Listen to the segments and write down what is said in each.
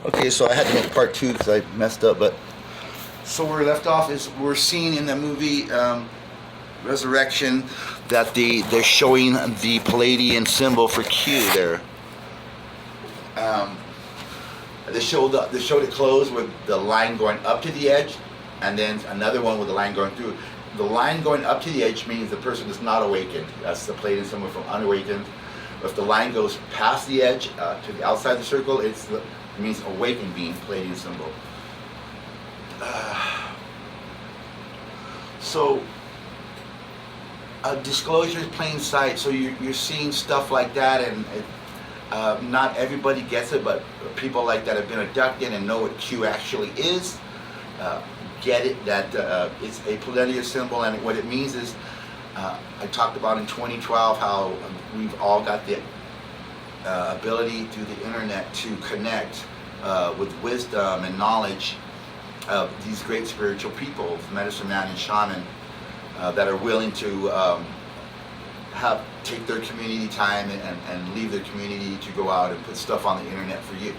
Okay, so I had to make part two because I messed up. But so where we left off is we're seeing in the movie Resurrection that they're showing the Palladian symbol for Q there. Um, they showed it closed with the line going up to the edge, and then another one with the line going through. The line going up to the edge means the person is not awakened. That's the Palladian symbol from unawakened. If the line goes past the edge to the outside the circle, it means awakened being, Palladian symbol. So disclosure is plain sight. So you're seeing stuff like that, and not everybody gets it, but people like that have been abducted and know what Q actually is. Get it that it's a Palladian symbol, and what it means is I talked about in 2012 how we've all got the ability through the internet to connect with wisdom and knowledge of these great spiritual people, medicine man and shaman, that are willing to take their community time and leave their community to go out and put stuff on the internet for you.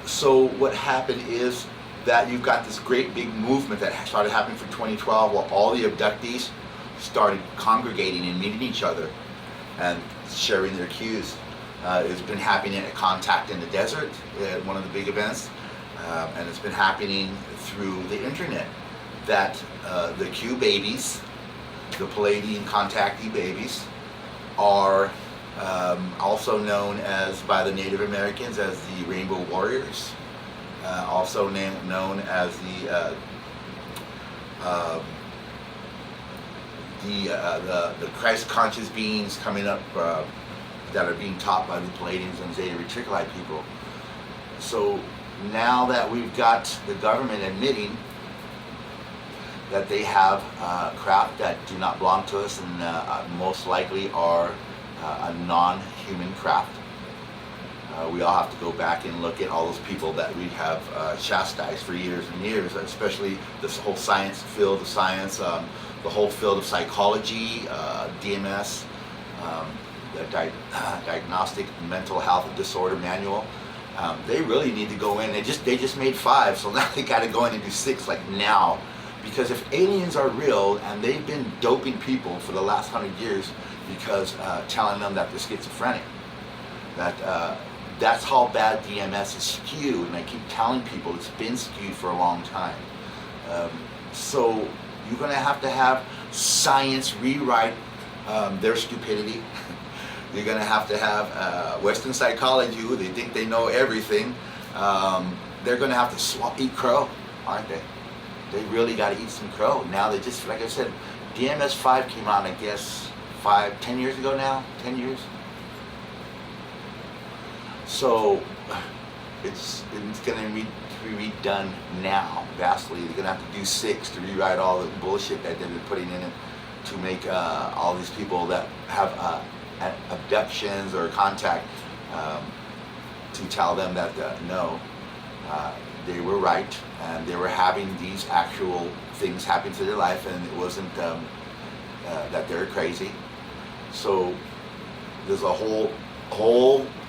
So what happened is that you've got this great big movement that started happening from 2012, where all the abductees started congregating and meeting each other and sharing their cues. It's been happening at Contact in the Desert, one of the big events, and it's been happening through the internet, that the Q babies, the Palladian contactee babies, are also known as, by the Native Americans, as the Rainbow Warriors, also known as the Christ conscious beings coming up that are being taught by the Palladians and Zeta Reticuli people. So now that we've got the government admitting that they have craft that do not belong to us, and most likely are a non-human craft. We all have to go back and look at all those people that we have chastised for years and years, especially this whole science field of science, the whole field of psychology, DMS, the Diagnostic Mental Health Disorder Manual. They really need to go in. They just made 5, so now they got to go in and do 6, like now. Because if aliens are real and they've been doping people for the last 100 years, because telling them that they're schizophrenic, that's how bad DMS is skewed, and I keep telling people it's been skewed for a long time. So you're going to have science rewrite their stupidity. You're going to have Western psychology, who they think they know everything. They're going to have to eat crow, aren't they? They really got to eat some crow. Now they just, like I said, DMS 5 came out, I guess, 10 years ago now, 10 years. So it's going to be redone now, vastly. They're going to have to do 6 to rewrite all the bullshit that they've been putting in it to make all these people that have abductions or contact, to tell them that no, they were right, and they were having these actual things happen to their life, and it wasn't that they're crazy. So there's a whole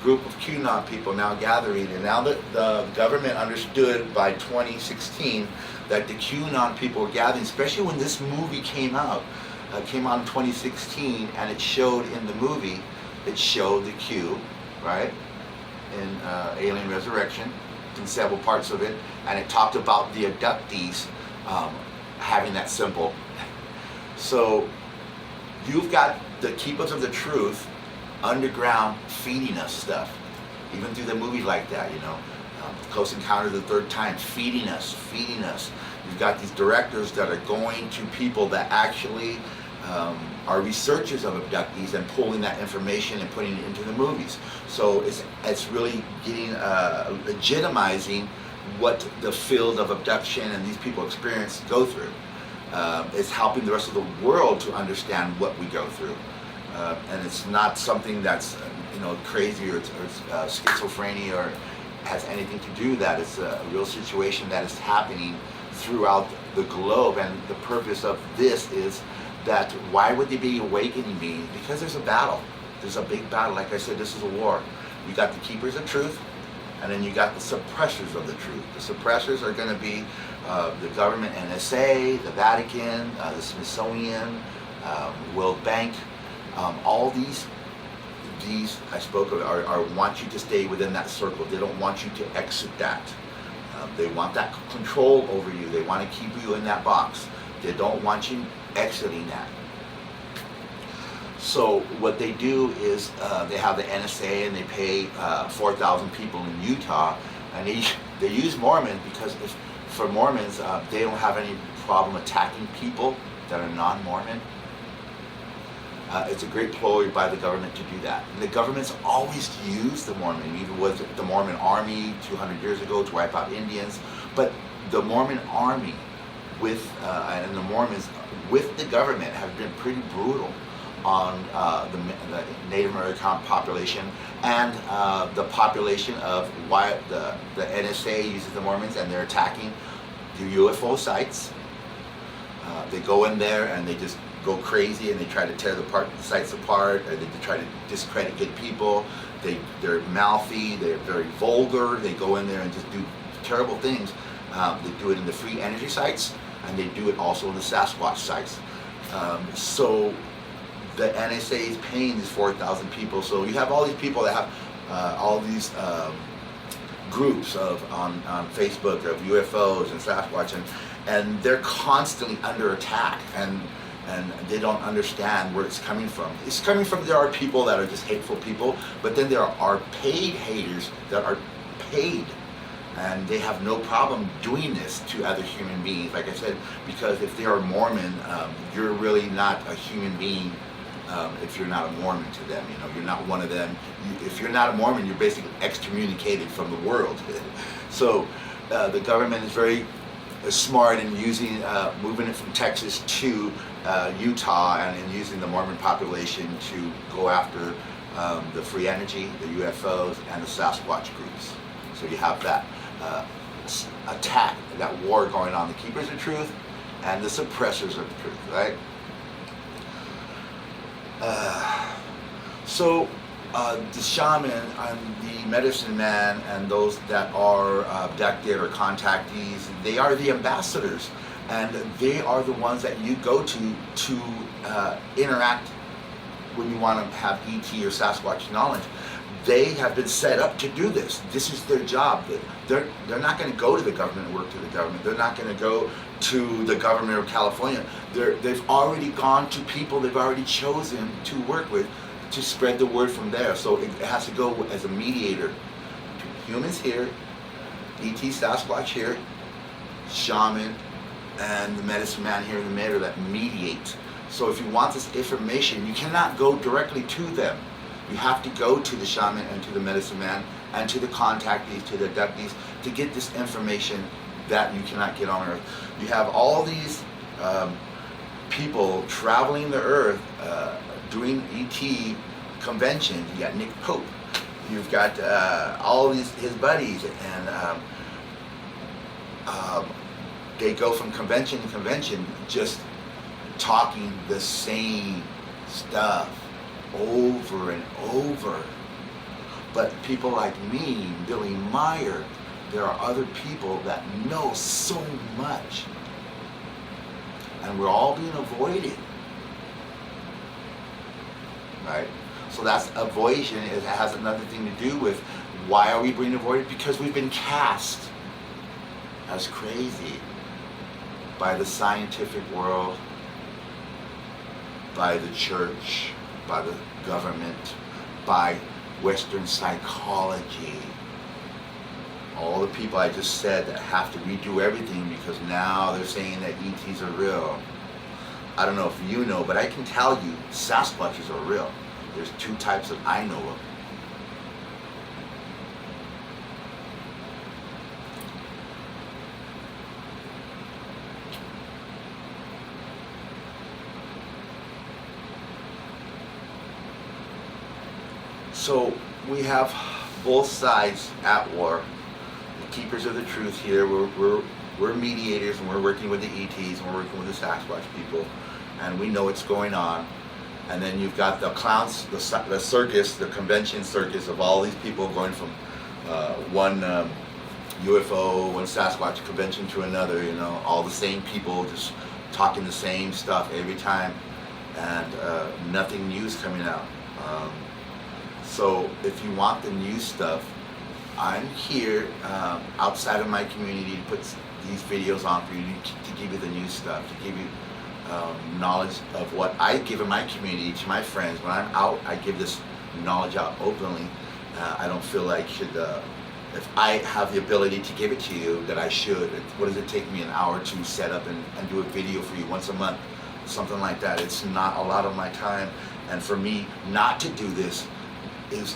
group of QAnon people now gathering, and now that the government understood by 2016 that the QAnon people were gathering, especially when this movie came out in 2016, and it showed in the movie, it showed the Q, right, in Alien Resurrection, in several parts of it, and it talked about the abductees having that symbol. So you've got the keepers of the truth underground feeding us stuff, even through the movie like that, Close Encounter of the Third Time, feeding us. You've got these directors that are going to people that actually are researchers of abductees and pulling that information and putting it into the movies. So it's really getting legitimizing what the field of abduction and these people go through. It's helping the rest of the world to understand what we go through. And it's not something that's crazy or schizophrenia or has anything to do with that. It's a real situation that is happening throughout the globe, and the purpose of this is that why would they be awakening me? Because there's a battle. There's a big battle. Like I said, this is a war. You got the keepers of truth, and then you got the suppressors of the truth. The suppressors are going to be the government, NSA, the Vatican, the Smithsonian, World Bank. All these I spoke of are want you to stay within that circle. They don't want you to exit that. They want that control over you. They want to keep you in that box. They don't want you exiting that. So what they do is they have the NSA, and they pay 4,000 people in Utah, and they use Mormon because for Mormons, they don't have any problem attacking people that are non-Mormon. It's a great ploy by the government to do that. And the government's always used the Mormon, even with the Mormon army 200 years ago to wipe out Indians. But the Mormon army and the Mormons with the government have been pretty brutal on the Native American population and the population of why the NSA uses the Mormons, and they're attacking the UFO sites. They go in there and they just go crazy, and they try to tear the sites apart, and they try to discredit good people. They're mouthy, they're very vulgar. They go in there and just do terrible things. They do it in the free energy sites, and they do it also in the Sasquatch sites. So the NSA is paying these 4,000 people. So you have all these people that have all these groups on Facebook of UFOs and Sasquatch, and they're constantly under attack, and they don't understand where it's coming from. It's coming from, there are people that are just hateful people, but then there are paid haters that are paid, and they have no problem doing this to other human beings. Like I said, because if they are Mormon, you're really not a human being if you're not a Mormon to them. You know, you're not one of them. If you're not a Mormon, you're basically excommunicated from the world. So the government is very smart in moving it from Texas to Utah, and using the Mormon population to go after the free energy, the UFOs, and the Sasquatch groups. So you have that attack, that war going on, the keepers of truth and the suppressors of the truth, right? So the shaman and the medicine man and those that are abducted or contactees, they are the ambassadors, and they are the ones that you go to interact when you want to have ET or Sasquatch knowledge. They have been set up to do this. This is their job. They're not going to go to the government and work to the government. They're not going to go to the government of California. They've already gone to people they've already chosen to work with to spread the word from there. So it has to go as a mediator between humans here, ET Sasquatch here, shaman, and the medicine man here in the middle that mediate. So if you want this information, you cannot go directly to them. You have to go to the shaman and to the medicine man and to the contactees, to the abductees, to get this information that you cannot get on Earth. You have all these people traveling the Earth doing ET conventions. You got Nick Pope. You've got all his buddies, and they go from convention to convention just talking the same stuff over and over. But people like me, Billy Meyer, there are other people that know so much, and we're all being avoided, right? So that's avoidation. It has another thing to do with why are we being avoided? Because we've been cast as crazy by the scientific world, by the church, by the government, by Western psychology. All the people I just said that have to redo everything because now they're saying that ETs are real. I don't know if you know, but I can tell you Sasquatches are real. There's two types that I know of. So we have both sides at war. The keepers of the truth here, we're mediators, and we're working with the ETs, and we're working with the Sasquatch people, and we know what's going on. And then you've got the clowns, the circus, the convention circus of all these people going from one UFO, one Sasquatch convention to another, you know, all the same people just talking the same stuff every time, and nothing new is coming out. So if you want the new stuff, I'm here outside of my community to put these videos on for you to give you the new stuff, to give you knowledge of what I give in my community to my friends. When I'm out, I give this knowledge out openly. I don't feel like if I have the ability to give it to you, that I should. What does it take me an hour to set up and do a video for you once a month? Something like that. It's not a lot of my time, and for me not to do this is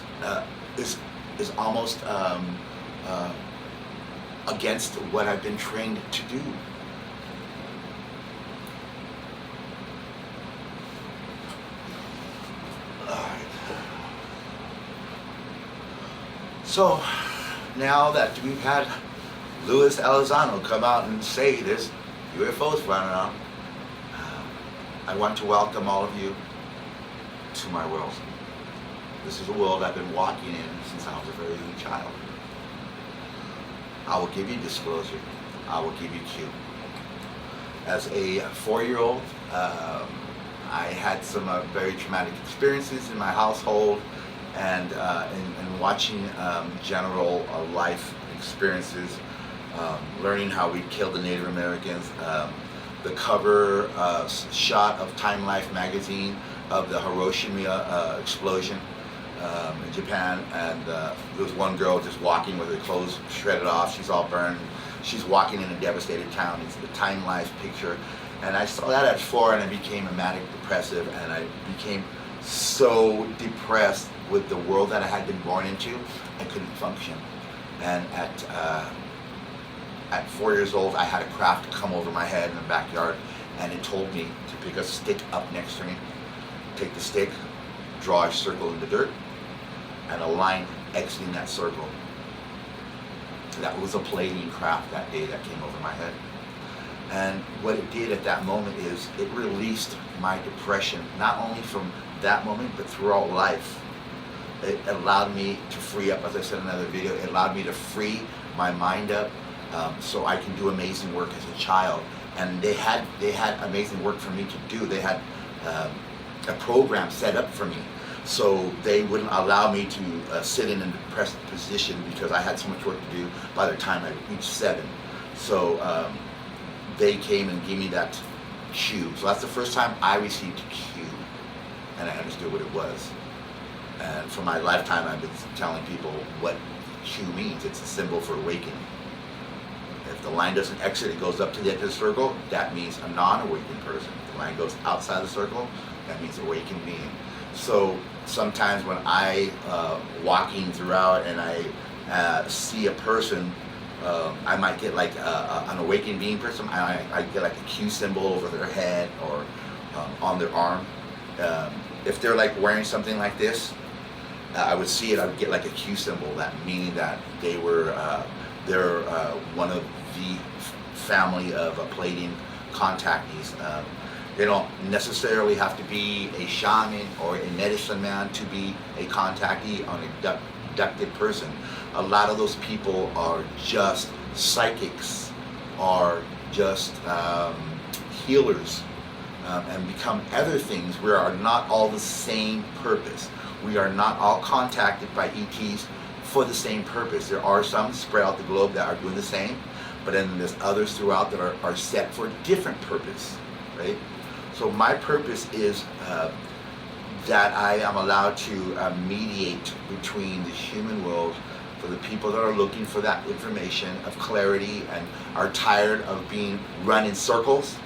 almost against what I've been trained to do. So now that we've had Luis Elizondo come out and say there's UFOs flying around, I want to welcome all of you to my world. This is a world I've been walking in since I was a very young child. I will give you disclosure. I will give you Q. As a 4-year-old, I had some very traumatic experiences in my household, and in watching general life experiences, learning how we killed the Native Americans, the cover shot of Time Life magazine of the Hiroshima explosion in Japan, and there was one girl just walking with her clothes shredded off. She's all burned. She's walking in a devastated town. It's the Time Life picture, and I saw that at 4, and I became a manic depressive, and I became so depressed with the world that I had been born into. I couldn't function, and at 4 years old, I had a craft come over my head in the backyard, and it told me to pick a stick up next to me, take the stick, draw a circle in the dirt, and a line exiting that circle. That was a playing craft that day that came over my head. And what it did at that moment is it released my depression, not only from that moment, but throughout life. It allowed me to free up, as I said in another video, it allowed me to free my mind up, so I can do amazing work as a child. And they had amazing work for me to do. They had a program set up for me, so they wouldn't allow me to sit in a depressed position because I had so much work to do by the time I reached 7. So they came and gave me that cue. So that's the first time I received a cue, and I understood what it was. And for my lifetime, I've been telling people what Q means. It's a symbol for awakening. If the line doesn't exit, it goes up to the edge of the circle, that means a non-awakened person. If the line goes outside the circle, that means awakened being. So sometimes when I walking throughout and I see a person, I might get like an awakened being person. I get like a Q symbol over their head or on their arm. If they're like wearing something like this, I would see it. I would get like a Q symbol, that meaning that they were they're one of the family of Palladian contactees. They don't necessarily have to be a shaman or a medicine man to be a contactee or an abducted person. A lot of those people are just psychics, are just healers, and become other things. We are not all the same purpose. We are not all contacted by ETs for the same purpose. There are some spread out the globe that are doing the same, but then there's others throughout that are set for a different purpose, right? So my purpose is that I am allowed to mediate between the human world for the people that are looking for that information of clarity and are tired of being run in circles.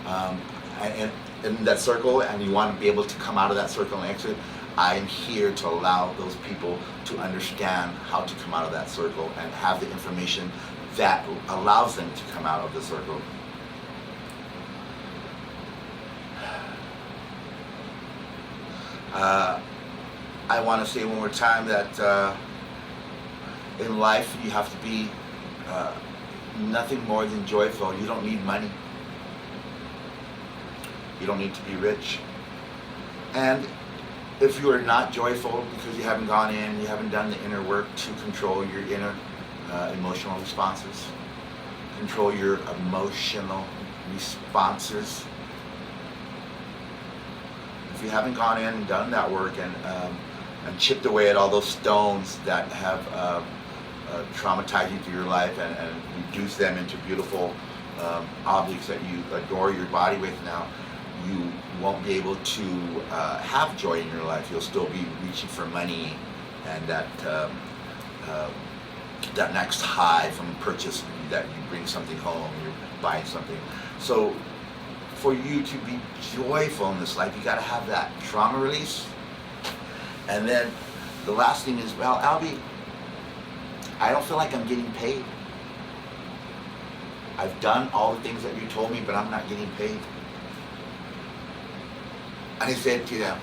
And in that circle, and you want to be able to come out of that circle and exit, I'm here to allow those people to understand how to come out of that circle and have the information that allows them to come out of the circle. I want to say one more time that in life you have to be nothing more than joyful. You don't need money. You don't need to be rich. And if you are not joyful because you haven't gone in, you haven't done the inner work to control your inner emotional responses, control your emotional responses. If you haven't gone in and done that work and chipped away at all those stones that have traumatized you through your life and reduced them into beautiful objects that you adore your body with now, you won't be able to have joy in your life. You'll still be reaching for money and that next high from purchase, that you bring something home, you're buying something. So for you to be joyful in this life, you got to have that trauma release. And then the last thing is, well, Albie, I don't feel like I'm getting paid. I've done all the things that you told me, but I'm not getting paid. And I said to them,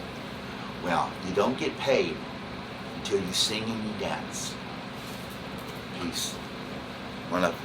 well, you don't get paid until you sing and you dance. Peace. One love.